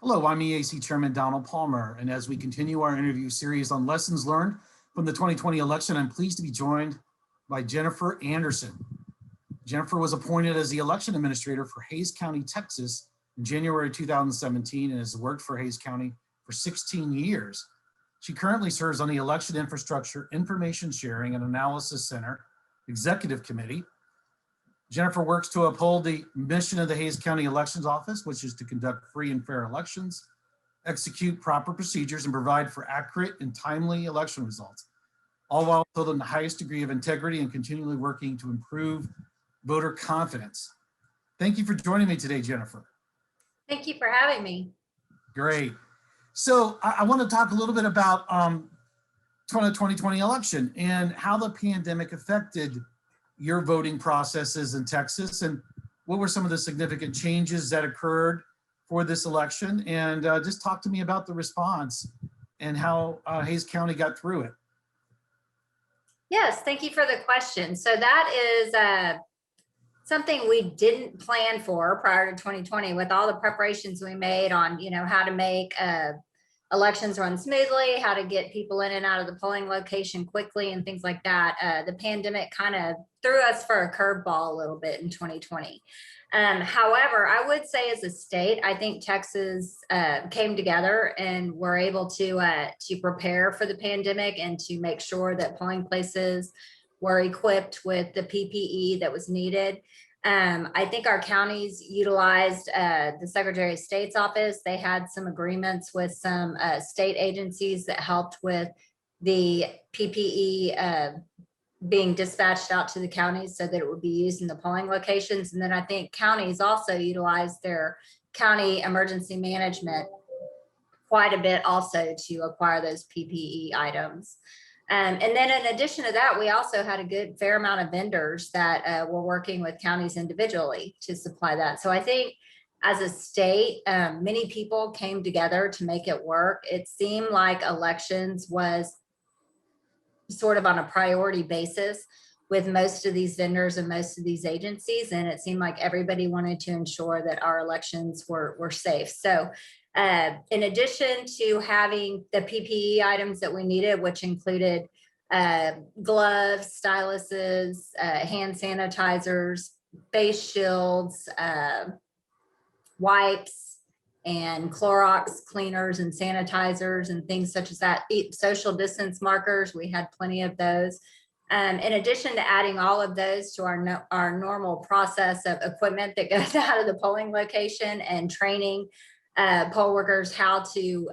Hello, I'm EAC Chairman Donald Palmer, and as we continue our interview series on lessons learned from the 2020 election, I'm pleased to be joined by Jennifer Anderson. Jennifer was appointed as the election administrator for Hays County, Texas in January 2017 and has worked for Hays County for 16 years. She currently serves on the Election Infrastructure Information Sharing and Analysis Center Executive Committee. Jennifer works to uphold the mission of the Hays County Elections Office, which is to conduct free and fair elections, execute proper procedures, and provide for accurate and timely election results, all while upholding the highest degree of integrity and continually working to improve voter confidence. Thank you for joining me today, Jennifer. Thank you for having me. Great. So I want to talk a little bit about 2020 election and how the pandemic affected your voting processes in Texas, and what were some of the significant changes that occurred for this election, and just talk to me about the response and how Hays County got through it. Yes, thank you for the question. So that is something we didn't plan for prior to 2020, with all the preparations we made on, how to make elections run smoothly, how to get people in and out of the polling location quickly and things like that. The pandemic kind of threw us for a curveball a little bit in 2020. However, I would say as a state, I think Texas came together and were able to prepare for the pandemic and to make sure that polling places were equipped with the PPE that was needed. I think our counties utilized the Secretary of State's office. They had some agreements with some state agencies that helped with the PPE being dispatched out to the counties so that it would be used in the polling locations. And then I think counties also utilized their county emergency management quite a bit also to acquire those PPE items. And then in addition to that, we also had a good fair amount of vendors that were working with counties individually to supply that. So I think as a state, many people came together to make it work. It seemed like elections was sort of on a priority basis with most of these vendors and most of these agencies. And it seemed like everybody wanted to ensure that our elections were safe. So in addition to having the PPE items that we needed, which included gloves, styluses, hand sanitizers, face shields, wipes, and Clorox cleaners and sanitizers and things such as that, social distance markers, we had plenty of those. In addition to adding all of those to our normal process of equipment that goes out of the polling location and training poll workers how to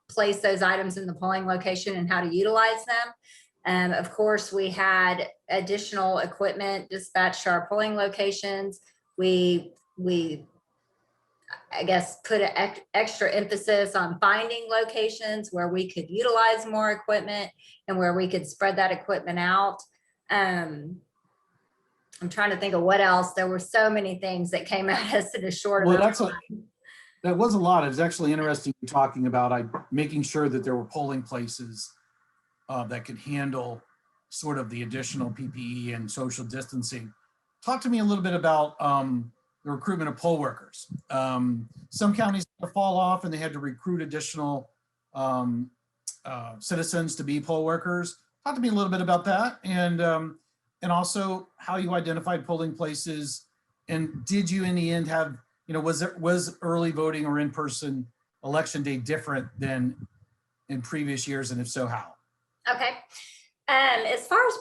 place those items in the polling location and how to utilize them. Of course, we had additional equipment dispatched to our polling locations. We I guess put an extra emphasis on finding locations where we could utilize more equipment and where we could spread that equipment out. I'm trying to think of what else. There were so many things that came at us in a short amount of time. That was a lot. It was actually interesting talking about making sure that there were polling places that could handle sort of the additional PPE and social distancing. Talk to me a little bit about the recruitment of poll workers. Some counties had to fall off and they had to recruit additional citizens to be poll workers. Talk to me a little bit about that, and also how you identified polling places, and did you in the end have, was early voting or in-person election day different than in previous years, and if so, how? Okay. As far as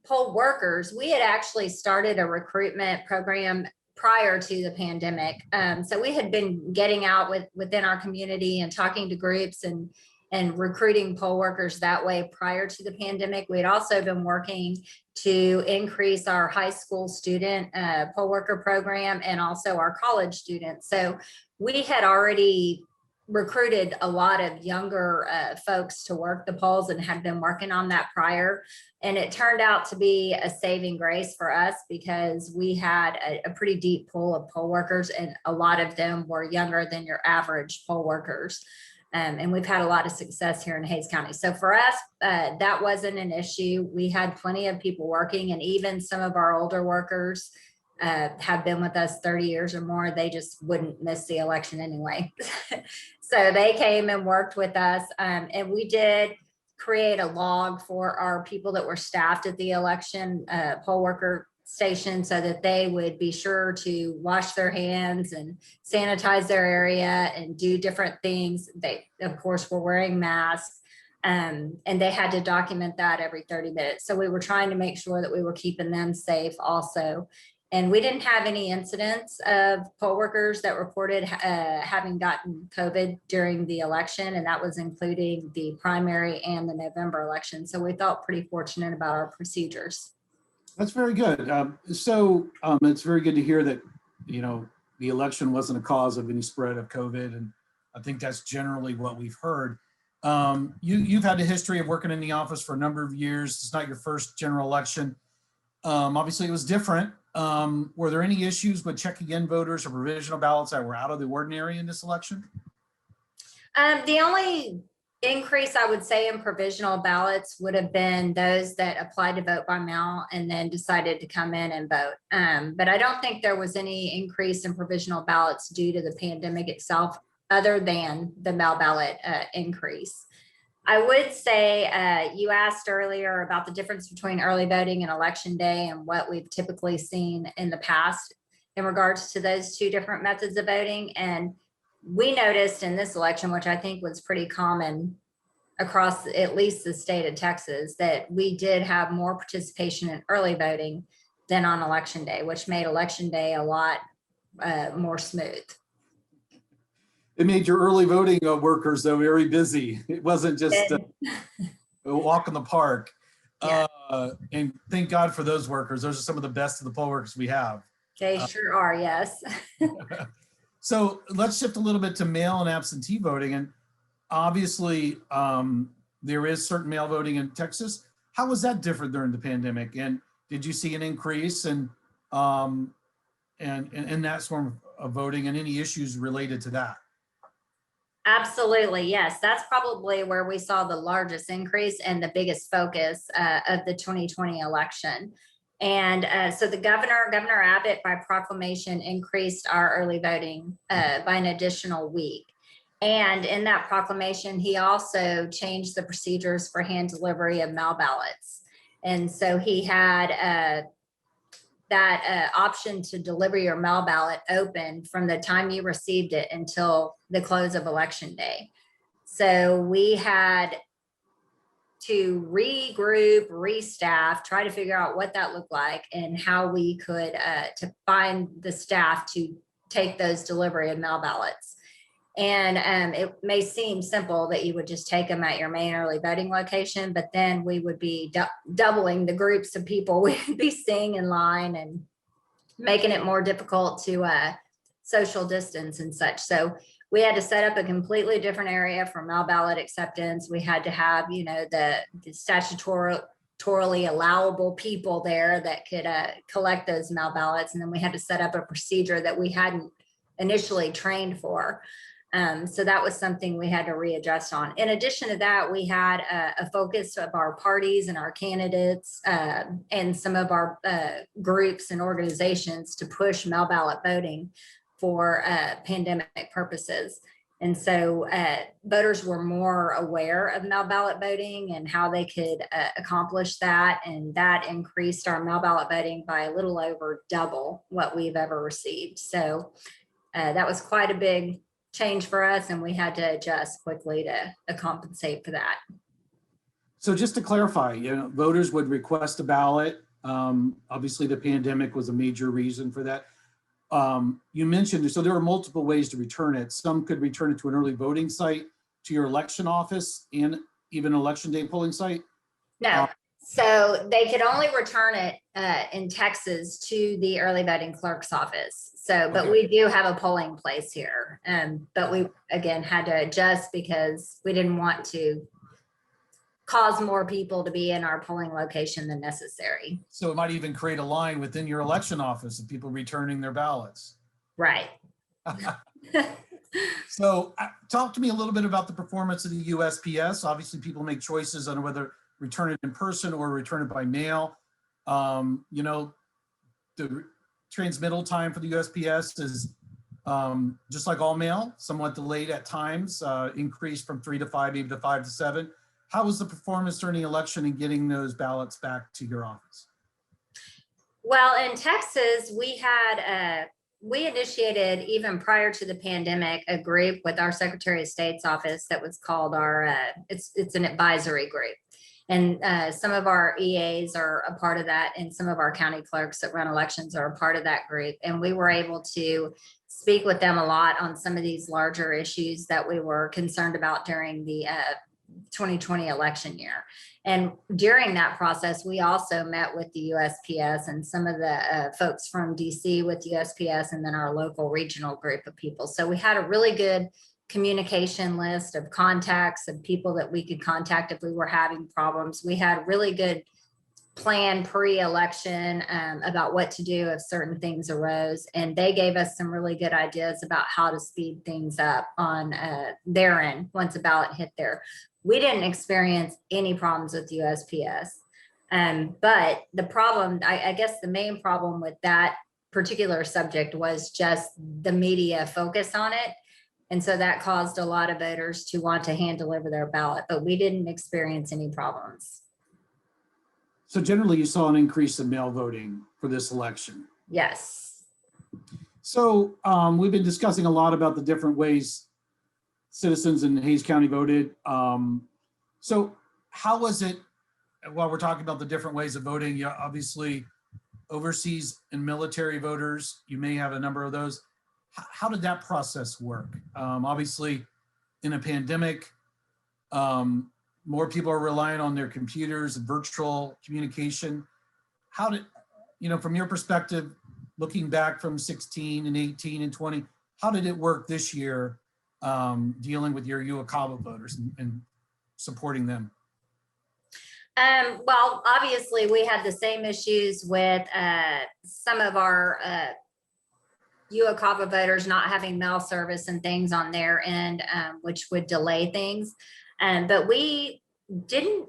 poll workers, we had actually started a recruitment program prior to the pandemic. So we had been getting out within our community and talking to groups and recruiting poll workers that way prior to the pandemic. We had also been working to increase our high school student poll worker program and also our college students. So we had already recruited a lot of younger folks to work the polls and had been working on that prior. And it turned out to be a saving grace for us because we had a pretty deep pool of poll workers, and a lot of them were younger than your average poll workers. And we've had a lot of success here in Hays County. So for us, that wasn't an issue. We had plenty of people working, and even some of our older workers have been with us 30 years or more, they just wouldn't miss the election anyway. So they came and worked with us, and we did create a log for our people that were staffed at the election poll worker station so that they would be sure to wash their hands and sanitize their area and do different things. They, of course, were wearing masks. And they had to document that every 30 minutes. So we were trying to make sure that we were keeping them safe also. And we didn't have any incidents of poll workers that reported having gotten COVID during the election, and that was including the primary and the November election. So we felt pretty fortunate about our procedures. That's very good. It's very good to hear that, the election wasn't a cause of any spread of COVID. And I think that's generally what we've heard. You've had a history of working in the office for a number of years. It's not your first general election. Obviously, it was different. Were there any issues with checking in voters or provisional ballots that were out of the ordinary in this election? The only increase I would say in provisional ballots would have been those that applied to vote by mail and then decided to come in and vote. But I don't think there was any increase in provisional ballots due to the pandemic itself, other than the mail ballot increase. I would say you asked earlier about the difference between early voting and election day and what we've typically seen in the past in regards to those two different methods of voting. And we noticed in this election, which I think was pretty common across at least the state of Texas, that we did have more participation in early voting than on election day, which made election day a lot more smooth. It made your early voting workers, though, very busy. It wasn't just a walk in the park. Yeah. And thank God for those workers. Those are some of the best of the poll workers we have. They sure are, yes. So let's shift a little bit to mail and absentee voting. And obviously, there is certain mail voting in Texas. How was that different during the pandemic? And did you see an increase in that form of voting and any issues related to that? Absolutely, yes. That's probably where we saw the largest increase and the biggest focus of the 2020 election. And so the Governor Abbott, by proclamation, increased our early voting by an additional week. And in that proclamation, he also changed the procedures for hand delivery of mail ballots. And so he had that option to deliver your mail ballot open from the time you received it until the close of election day. So we had to regroup, restaff, try to figure out what that looked like and how we could to find the staff to take those delivery of mail ballots. And it may seem simple that you would just take them at your main early voting location, but then we would be doubling the groups of people we'd be seeing in line and making it more difficult to social distance and such. So we had to set up a completely different area for mail ballot acceptance. We had to have, the statutorily allowable people there that could collect those mail ballots. And then we had to set up a procedure that we hadn't initially trained for. So that was something we had to readjust on. In addition to that, we had a focus of our parties and our candidates and some of our groups and organizations to push mail ballot voting for pandemic purposes. And so voters were more aware of mail ballot voting and how they could accomplish that. And that increased our mail ballot voting by a little over double what we've ever received. So that was quite a big change for us, and we had to adjust quickly to compensate for that. So just to clarify, voters would request a ballot. Obviously, the pandemic was a major reason for that. You mentioned, so there are multiple ways to return it. Some could return it to an early voting site, to your election office, and even election day polling site? No, so they could only return it in Texas to the early voting clerk's office. So, but we do have a polling place here. But we, again, had to adjust because we didn't want to cause more people to be in our polling location than necessary. So it might even create a line within your election office of people returning their ballots. Right. So talk to me a little bit about the performance of the USPS. Obviously, people make choices on whether return it in person or return it by mail. transmittal time for the USPS is just like all mail, somewhat delayed at times, increased from 3 to 5, maybe to 5 to 7. How was the performance during the election in getting those ballots back to your office? Well, in Texas, we initiated, even prior to the pandemic, a group with our Secretary of State's office that was called it's an advisory group. And some of our EAs are a part of that, and some of our county clerks that run elections are a part of that group. And we were able to speak with them a lot on some of these larger issues that we were concerned about during the 2020 election year. And during that process, we also met with the USPS and some of the folks from DC with USPS, and then our local regional group of people. So we had a really good communication list of contacts of people that we could contact if we were having problems. We had really good plan pre-election about what to do if certain things arose. And they gave us some really good ideas about how to speed things up on their end once a ballot hit there. We didn't experience any problems with USPS. But the problem, I guess the main problem with that particular subject was just the media focus on it. And so that caused a lot of voters to want to hand deliver their ballot, but we didn't experience any problems. So generally you saw an increase in mail voting for this election. Yes. So we've been discussing a lot about the different ways citizens in Hays County voted. So how was it, while we're talking about the different ways of voting, you obviously overseas and military voters, you may have a number of those. How did that process work? Obviously in a pandemic, more people are relying on their computers and virtual communication. How did, from your perspective, looking back from 16 and 18 and 20, how did it work this year dealing with your UACABA voters and supporting them? Well, obviously we had the same issues with some of our UACABA voters not having mail service and things on their end, which would delay things. But we didn't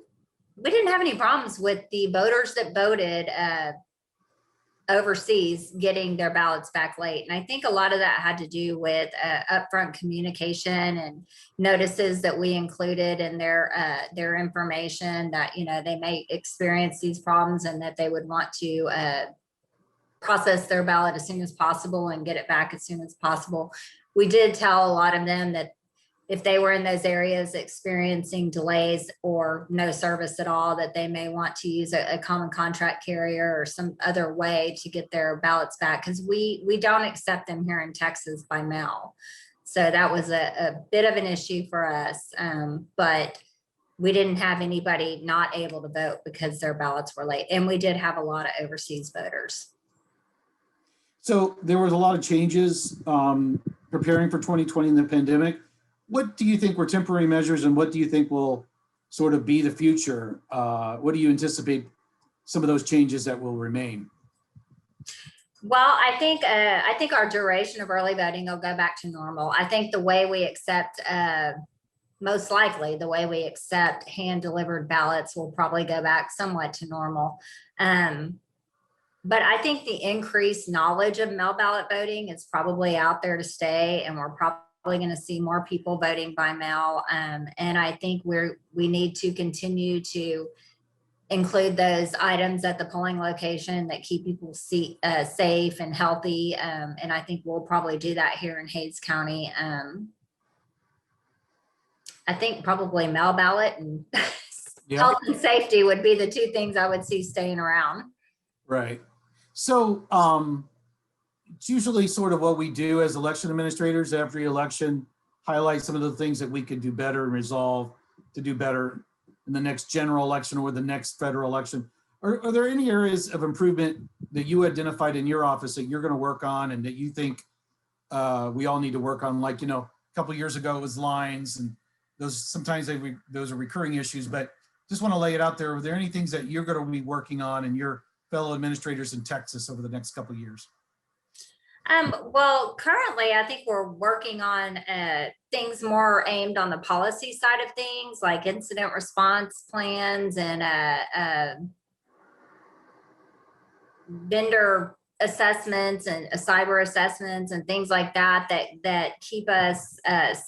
have any problems with the voters that voted overseas getting their ballots back late. And I think a lot of that had to do with upfront communication and notices that we included in their information that, they may experience these problems and that they would want to process their ballot as soon as possible and get it back as soon as possible. We did tell a lot of them that if they were in those areas experiencing delays or no service at all, that they may want to use a common contract carrier or some other way to get their ballots back, because we don't accept them here in Texas by mail. So that was a bit of an issue for us, but we didn't have anybody not able to vote because their ballots were late. And we did have a lot of overseas voters. So there was a lot of changes preparing for 2020 in the pandemic. What do you think were temporary measures and what do you think will sort of be the future? What do you anticipate some of those changes that will remain? Well, I think our duration of early voting will go back to normal. I think the way we accept, most likely the way we accept hand delivered ballots will probably go back somewhat to normal. But I think the increased knowledge of mail ballot voting is probably out there to stay, and we're probably going to see more people voting by mail. And I think we need to continue to include those items at the polling location that keep people safe and healthy. And I think we'll probably do that here in Hays County. I think probably mail ballot and health and safety would be the two things I would see staying around. Right. So it's usually sort of what we do as election administrators after the election, highlight some of the things that we could do better and resolve to do better in the next general election or the next federal election. Are there any areas of improvement that you identified in your office that you're going to work on and that you think we all need to work on? Like, a couple of years ago it was lines, and those sometimes those are recurring issues, but just want to lay it out there. Are there any things that you're going to be working on and your fellow administrators in Texas over the next couple of years? Well, currently, I think we're working on things more aimed on the policy side of things, like incident response plans and vendor assessments and cyber assessments and things like that, that keep us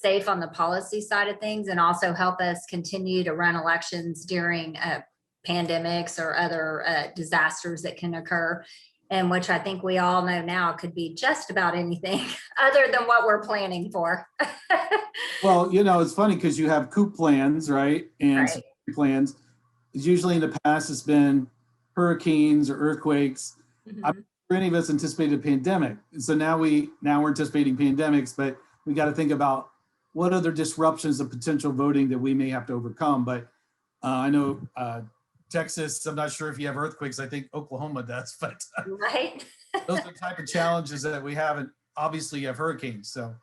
safe on the policy side of things, and also help us continue to run elections during pandemics or other disasters that can occur, and which I think we all know now could be just about anything other than what we're planning for. Well, it's funny because you have COOP plans, right? And Right. security plans. Usually in the past, it's been hurricanes or earthquakes. I'm Mhm. sure any of us anticipated a pandemic. So now we're anticipating pandemics, but we got to think about what other disruptions of potential voting that we may have to overcome. But I know Texas, I'm not sure if you have earthquakes. I think Oklahoma does, but Right. those are the type of challenges that we have. And obviously you have hurricanes. So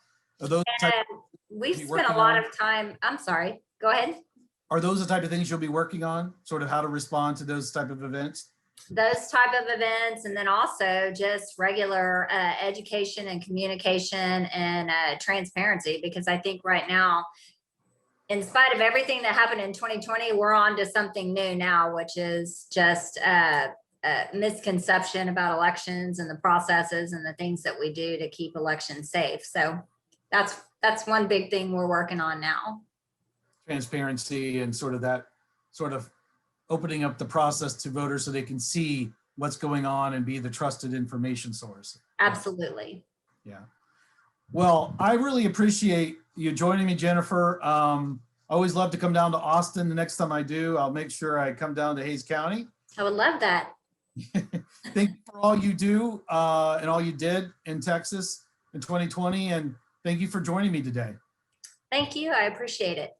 are those type, And we've be spent a working lot on? of time. I'm sorry. Go ahead. Are those the type of things you'll be working on? Sort of how to respond to those type of events? Those type of events, and then also just regular education and communication and transparency, because I think right now, in spite of everything that happened in 2020, we're on to something new now, which is just misconception about elections and the processes and the things that we do to keep elections safe. So that's one big thing we're working on now. Transparency and sort of opening up the process to voters so they can see what's going on and be the trusted information source. Absolutely. Yeah. Well, I really appreciate you joining me, Jennifer. I always love to come down to Austin. The next time I do, I'll make sure I come down to Hayes County. I would love that. Thank you for all you do and all you did in Texas in 2020. And thank you for joining me today. Thank you. I appreciate it.